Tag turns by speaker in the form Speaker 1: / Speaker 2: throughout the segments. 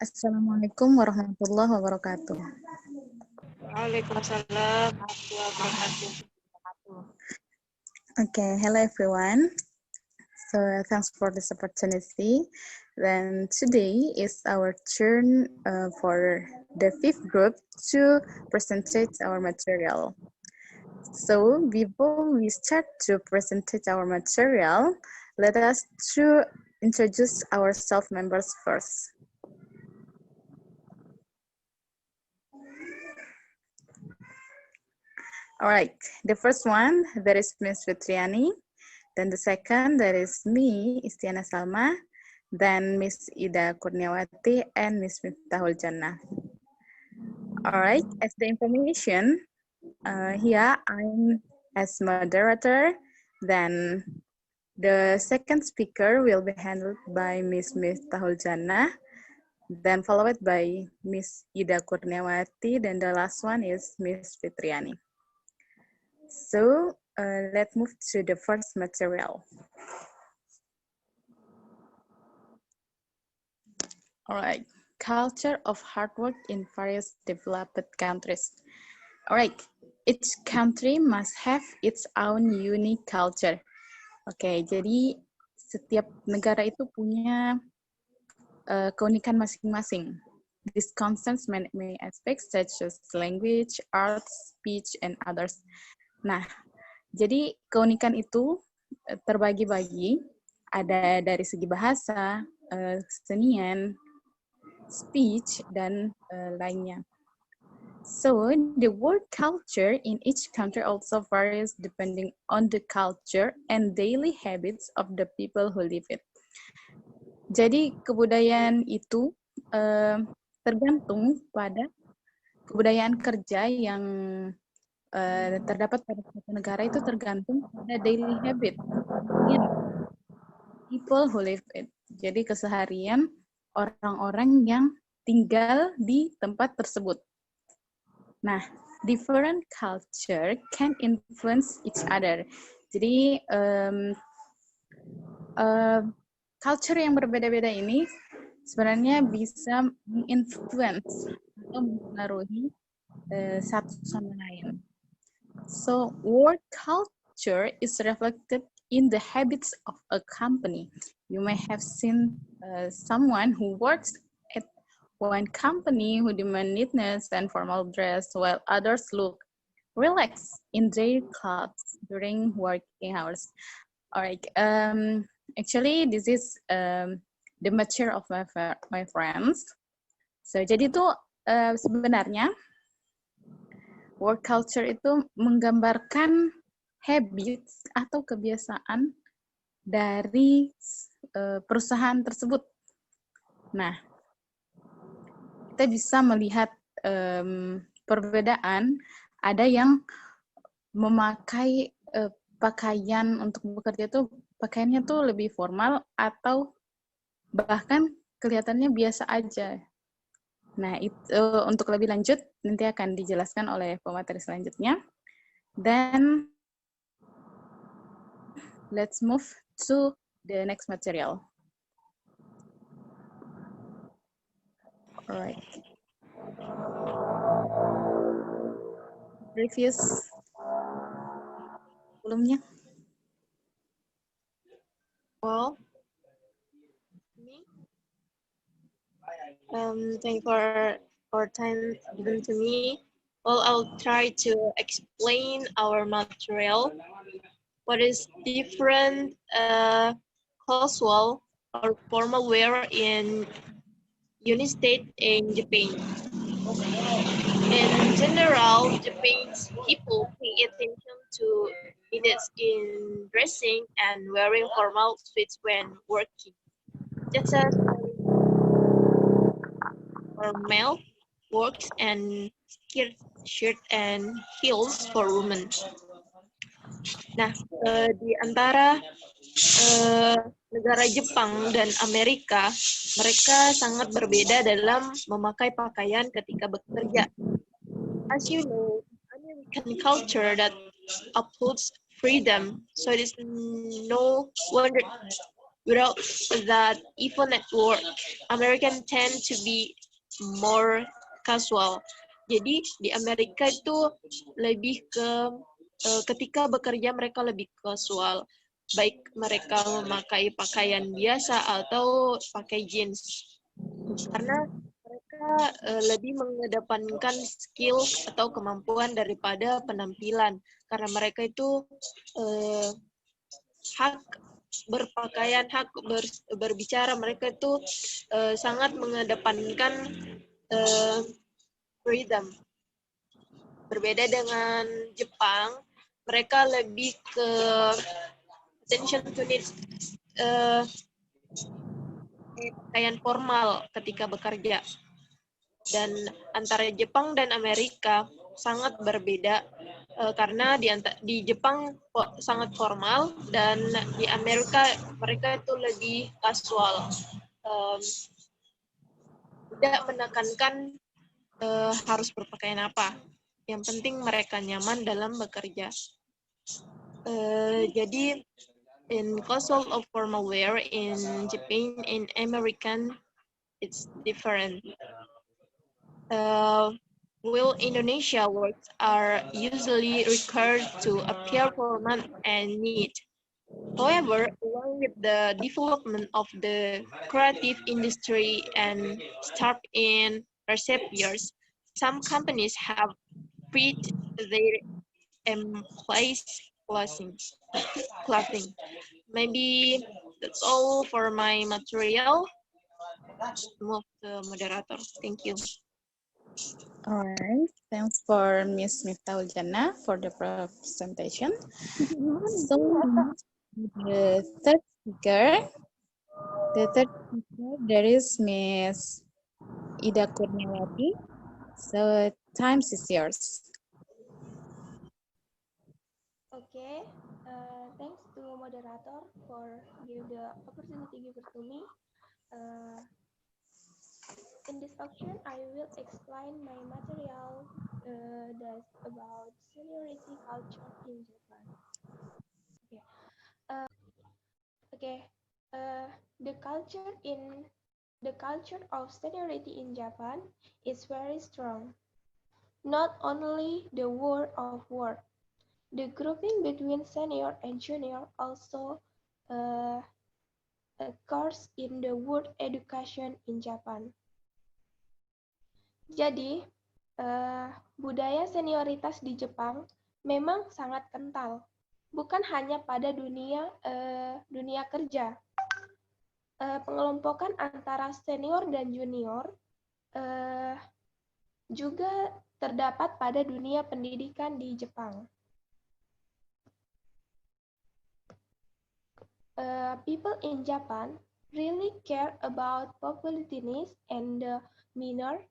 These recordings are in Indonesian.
Speaker 1: Assalamualaikum warahmatullahi wabarakatuh.
Speaker 2: Waalaikumsalam warahmatullahi wabarakatuh.
Speaker 1: Okay, hello everyone. So thanks for this opportunity. Then today is our turn for the fifth group to present our material. So before we start to present our material, let us to introduce our staff members first. All right, the first one, that is Ms. Fitriani. Then the second, that is me, Istiana Salma. Then Miss Ida Kurniawati and Miss Miftahul Jannah. All right, as the information, here I'm as moderator. Then the second speaker will be handled by Miss Miftahul Jannah. Then followed by Miss Ida Kurniawati. Then the last one is Miss Fitriani. So let's move to the first material. All right, culture of hard work in various developed countries. All right, each country must have its own unique culture. Oke, jadi setiap negara itu punya keunikan masing-masing. This concerns many aspects such as language, art, speech, and others. Nah, jadi keunikan itu terbagi-bagi, ada dari segi bahasa, kesenian, speech, dan lainnya. So, the word culture in each country also varies depending on the culture and daily habits of the people who live it. Jadi, kebudayaan itu tergantung pada kebudayaan kerja yang terdapat pada suatu negara itu tergantung pada daily habit people who live it. Jadi keseharian orang-orang yang tinggal di tempat tersebut. Nah, different culture can influence each other. Jadi culture yang berbeda-beda ini sebenarnya bisa menginfluence atau mempengaruhi satu sama lain. So, work culture is reflected in the habits of a company. You may have seen someone who works at one company who demand neatness and formal dress, while others look relaxed in their clothes during working hours. Alright, actually this is the mature of my friends. So jadi itu sebenarnya work culture itu menggambarkan habits atau kebiasaan dari perusahaan tersebut. Nah, kita bisa melihat perbedaan. Ada yang memakai pakaian untuk bekerja itu pakaiannya tuh lebih formal atau bahkan kelihatannya biasa aja. Nah, itu untuk lebih lanjut nanti akan dijelaskan oleh pemateri selanjutnya. Then let's move to the next material. Alright. Previous sebelumnya.
Speaker 2: Well, thank you for time given to me. Well, I'll try to explain our material. What is different casual or formal wear in United States and Japan? In general, Japanese people pay attention to neatness in dressing and wearing formal suits when working, just as formal works and skirt, shirt, and heels for women. Nah, di antara negara Jepang dan Amerika, mereka sangat berbeda dalam memakai pakaian ketika bekerja. As you know, American culture that upholds freedom, so it is no wonder without that even at work, American tend to be more casual. Jadi di Amerika itu lebih ke ketika bekerja mereka lebih casual, baik mereka memakai pakaian biasa atau pakai jeans, karena mereka lebih mengedepankan skill atau kemampuan daripada penampilan, karena mereka itu hak berpakaian, hak berbicara, mereka itu sangat mengedepankan freedom. Berbeda dengan Jepang, mereka lebih ke attention to needs, pakaian formal ketika bekerja. Dan antara Jepang dan Amerika sangat berbeda, karena di Jepang sangat formal dan di Amerika mereka itu lebih casual. Tidak menekankan harus berpakaian apa. Yang penting mereka nyaman dalam bekerja. Jadi in casual or formal wear in Japan and American, it's different. While Indonesia works are usually required to appear formal and neat. However, along with the development of the creative industry and startup in recent years, some companies have freed their employees clothing. Maybe that's all for my material. Move to moderator. Thank you.
Speaker 1: All right, thanks for Miss Miftahul Jannah for the presentation. So the third speaker, there is Miss Ida Kurniawati. So time is yours.
Speaker 3: Okay, thanks to moderator for give the opportunity given to me. In this section, I will explain my material that's about seniority culture in Japan. Okay. The culture of seniority in Japan is very strong. Not only the world of work, the grouping between senior and junior also occurs in the world education in Japan. Jadi, budaya senioritas di Jepang memang sangat kental, bukan hanya pada dunia kerja. Pengelompokan antara senior dan junior juga terdapat pada dunia pendidikan di Jepang. People in Japan really care about politeness and demeanor.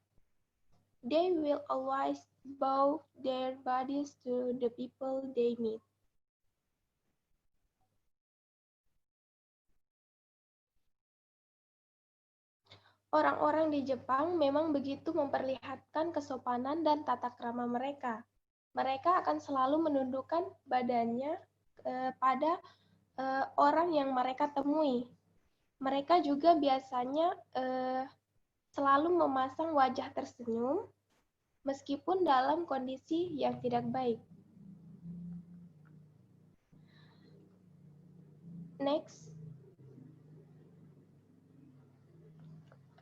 Speaker 3: They will always bow their bodies to the people they meet. Orang-orang di Jepang memang begitu memperlihatkan kesopanan dan tata krama mereka. Mereka akan selalu menundukkan badannya pada orang yang mereka temui. Mereka juga biasanya selalu memasang wajah tersenyum meskipun dalam kondisi yang tidak baik. Next.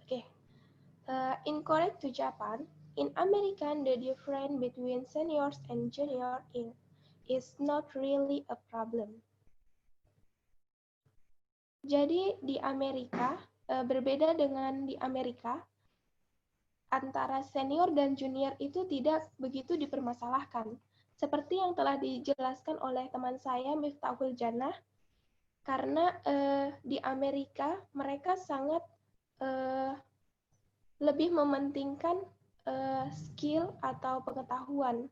Speaker 3: Okay. Incorrect to Japan, in American, the difference between seniors and junior is not really a problem. Jadi di Amerika, berbeda dengan di Amerika, antara senior dan junior itu tidak begitu dipermasalahkan. Seperti yang telah dijelaskan oleh teman saya, Miftahul Jannah, karena di Amerika mereka sangat lebih mementingkan skill atau pengetahuan.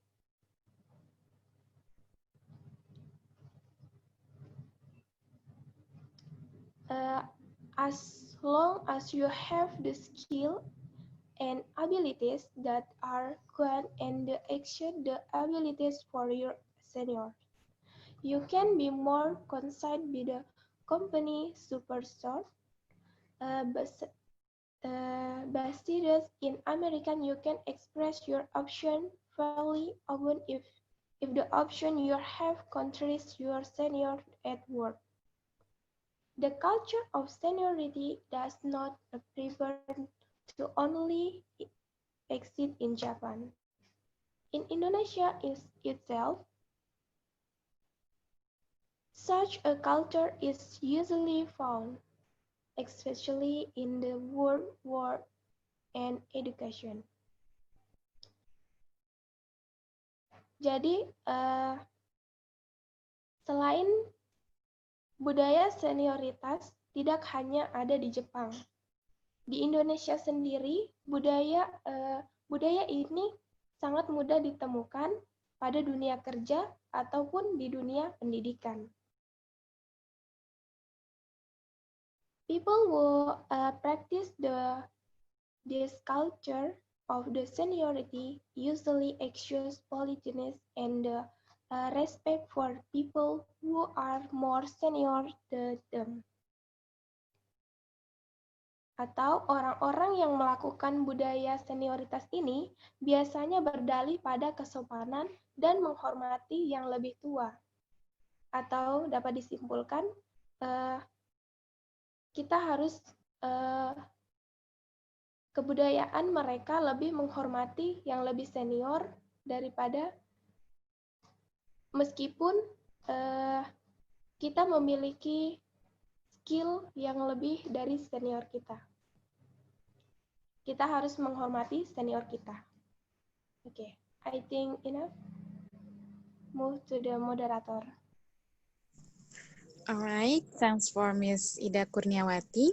Speaker 3: As long as you have the skill and abilities that are good and exceed the abilities for your senior, you can be more concerned with the company superstore, besides in American, you can express your option fairly often if the option you have contradicts your senior at work. The culture of seniority does not refer to only exist in Japan. In Indonesia itself, such a culture is usually found, especially in the work and education. Jadi, selain budaya senioritas tidak hanya ada di Jepang. Di Indonesia sendiri, budaya ini sangat mudah ditemukan pada dunia kerja ataupun di dunia pendidikan. People who practice this culture of the seniority usually exude politeness and respect for people who are more senior than them. Atau orang-orang yang melakukan budaya senioritas ini biasanya berdalih pada kesopanan dan menghormati yang lebih tua. Atau dapat disimpulkan, kita harus kebudayaan mereka lebih menghormati yang lebih senior daripada meskipun kita memiliki skill yang lebih dari senior kita. Kita harus menghormati senior kita. Okay, I think enough. Move to the moderator.
Speaker 1: Alright, thanks for Ms. Ida Kurniawati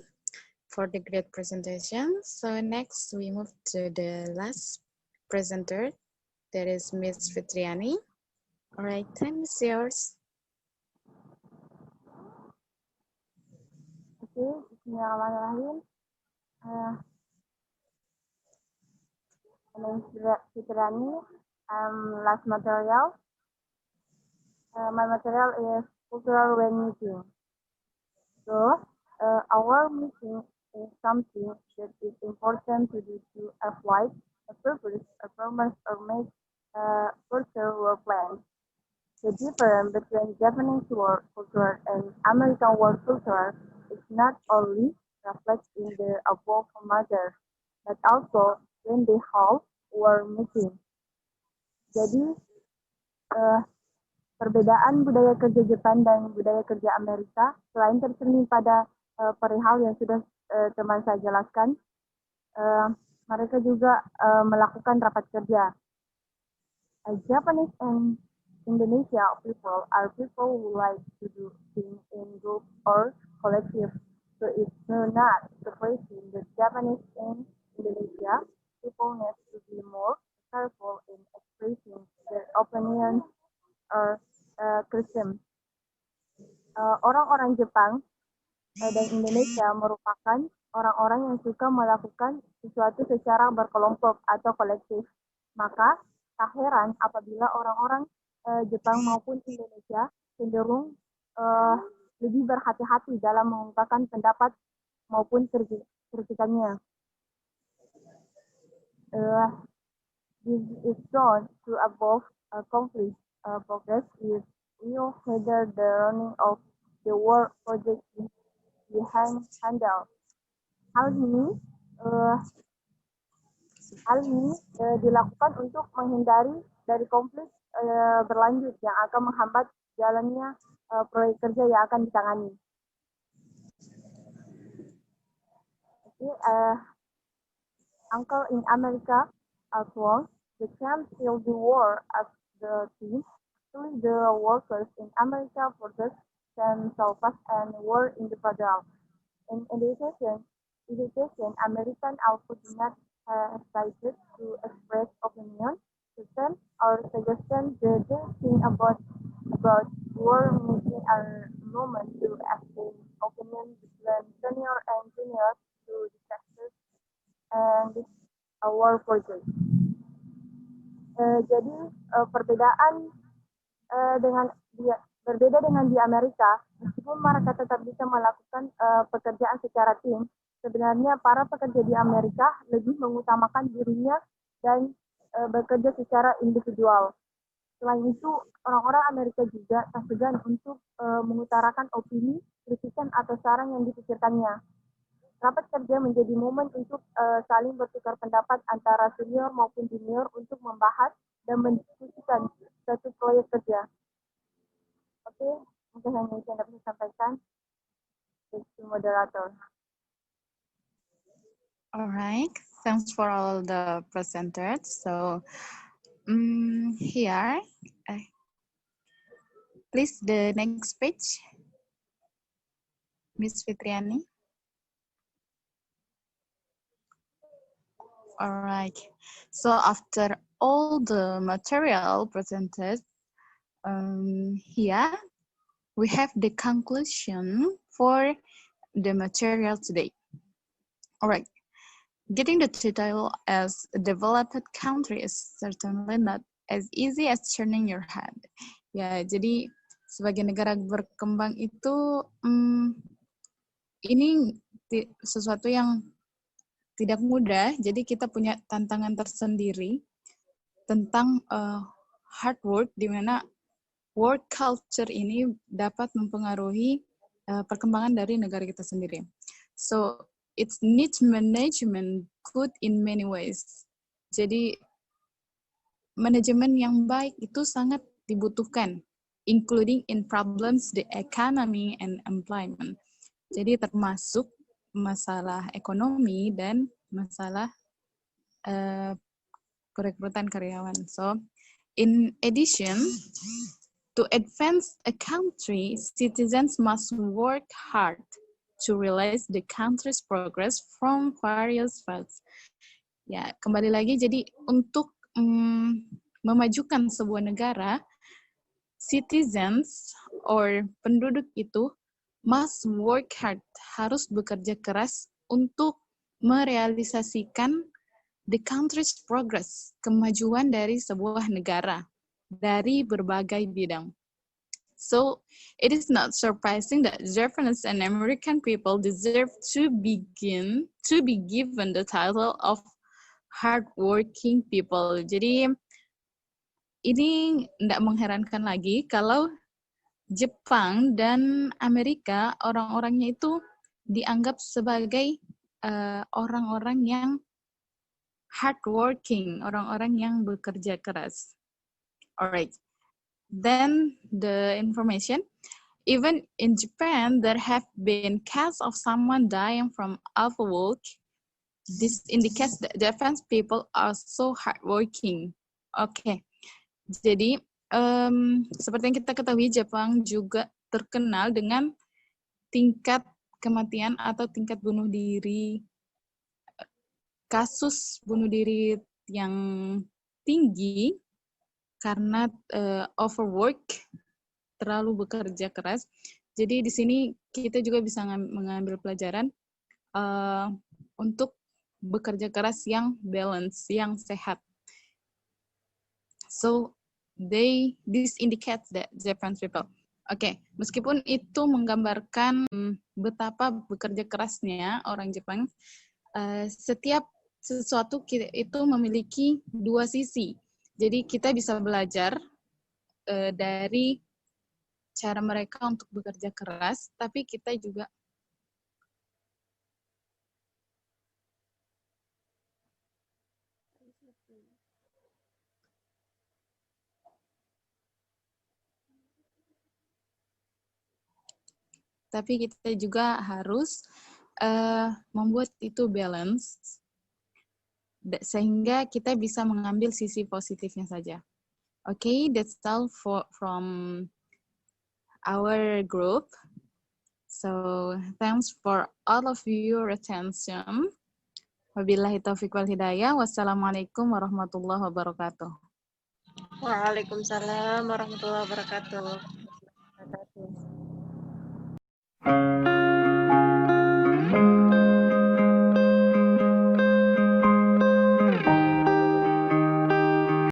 Speaker 1: for the great presentation. So next we move to the last presenter, that is Ms. Fitriani. Alright, time is yours.
Speaker 4: Okay, bismillahirrahmanirrahim. My name is Fitriani. Last material. My material is cultural when meeting. So, our meeting is something that is important to do to avoid a purpose, a promise, or make cultural plans. The difference between Japanese work culture and American work culture is not only reflected in the above matter, but also when they hold war meeting. Jadi, perbedaan budaya kerja Jepang dan budaya kerja Amerika selain tercermin pada perihal yang sudah teman saya jelaskan, mereka juga melakukan rapat kerja. Japanese and Indonesia people are people who like to do things in group or collective. So it's not surprising that Japanese and Indonesia people need to be more careful in expressing their opinions or custom. Orang-orang Jepang dan Indonesia merupakan orang-orang yang suka melakukan sesuatu secara berkelompok atau kolektif. Maka tak heran apabila orang-orang Jepang maupun Indonesia cenderung lebih berhati-hati dalam mengungkapkan pendapat maupun kritikannya. This is shown to above conflict progress is will heather the running of the work project behind handle. Hal ini dilakukan untuk menghindari dari konflik berlanjut yang akan menghambat jalannya proyek kerja yang akan ditangani. Uncle in America as well, the camp till the war as the team. Actually, the workers in America protest themselves and were individual. In education, American also do not hesitate to express opinion, system, or suggestion. The thing about war meeting are moment to exchange opinion between senior and junior to discuss and our project. Jadi berbeda dengan di Amerika, Meskipun mereka tetap bisa melakukan pekerjaan secara tim, sebenarnya para pekerja di Amerika lebih mengutamakan dirinya dan bekerja secara individual. Selain itu, orang-orang Amerika juga tak segan untuk mengutarakan opini, kritikan, atau saran yang dipikirkannya. Rapat kerja menjadi momen untuk saling bertukar pendapat antara senior maupun junior untuk membahas dan mendiskusikan suatu proyek kerja. Oke, mungkin hanya itu yang dapat saya sampaikan. Jadi moderator.
Speaker 1: Alright, thanks for all the presenters. So here, please the next page, Miss Fitriani. Alright, so after all the material presented, here we have the conclusion for the material today. Alright, getting the title as a developed country is certainly not as easy as turning your head. Ya, jadi sebagai negara berkembang itu ini sesuatu yang tidak mudah. Jadi kita punya tantangan tersendiri tentang hard work, di mana work culture ini dapat mempengaruhi perkembangan dari negara kita sendiri. So it needs management good in many ways. Jadi manajemen yang baik itu sangat dibutuhkan, including in problems the economy and employment. Jadi termasuk masalah ekonomi dan masalah perekrutan karyawan. So, in addition, to advance a country, citizens must work hard to realize the country's progress from various fields. Ya, kembali lagi, jadi untuk memajukan sebuah negara, citizens or penduduk itu must work hard, harus bekerja keras untuk merealisasikan the country's progress, kemajuan dari sebuah negara dari berbagai bidang. So, it is not surprising that Japanese and American people deserve to be given the title of hardworking people. Jadi, ini tidak mengherankan lagi kalau Jepang dan Amerika, orang-orangnya itu dianggap sebagai orang-orang yang hardworking, orang-orang yang bekerja keras. Alright, then the information. Even in Japan, there have been cases of someone dying from overwork. This indicates that Japanese people are so hardworking. Oke, jadi seperti yang kita ketahui, Jepang juga terkenal dengan tingkat kematian atau tingkat bunuh diri, kasus bunuh diri yang tinggi karena overwork, terlalu bekerja keras. Jadi di sini kita juga bisa mengambil pelajaran untuk bekerja keras yang balance, yang sehat. So this indicates that Japanese people. Oke, meskipun itu menggambarkan betapa bekerja kerasnya orang Jepang, setiap sesuatu itu memiliki dua sisi. Jadi kita bisa belajar dari cara mereka untuk bekerja keras, tapi kita juga harus membuat itu balance, sehingga kita bisa mengambil sisi positifnya saja. Okay, that's all from our group. So, thanks for all of your attention. Wabillahi taufiq wal hidayah. Wassalamualaikum warahmatullahi wabarakatuh.
Speaker 2: Waalaikumsalam warahmatullahi wabarakatuh.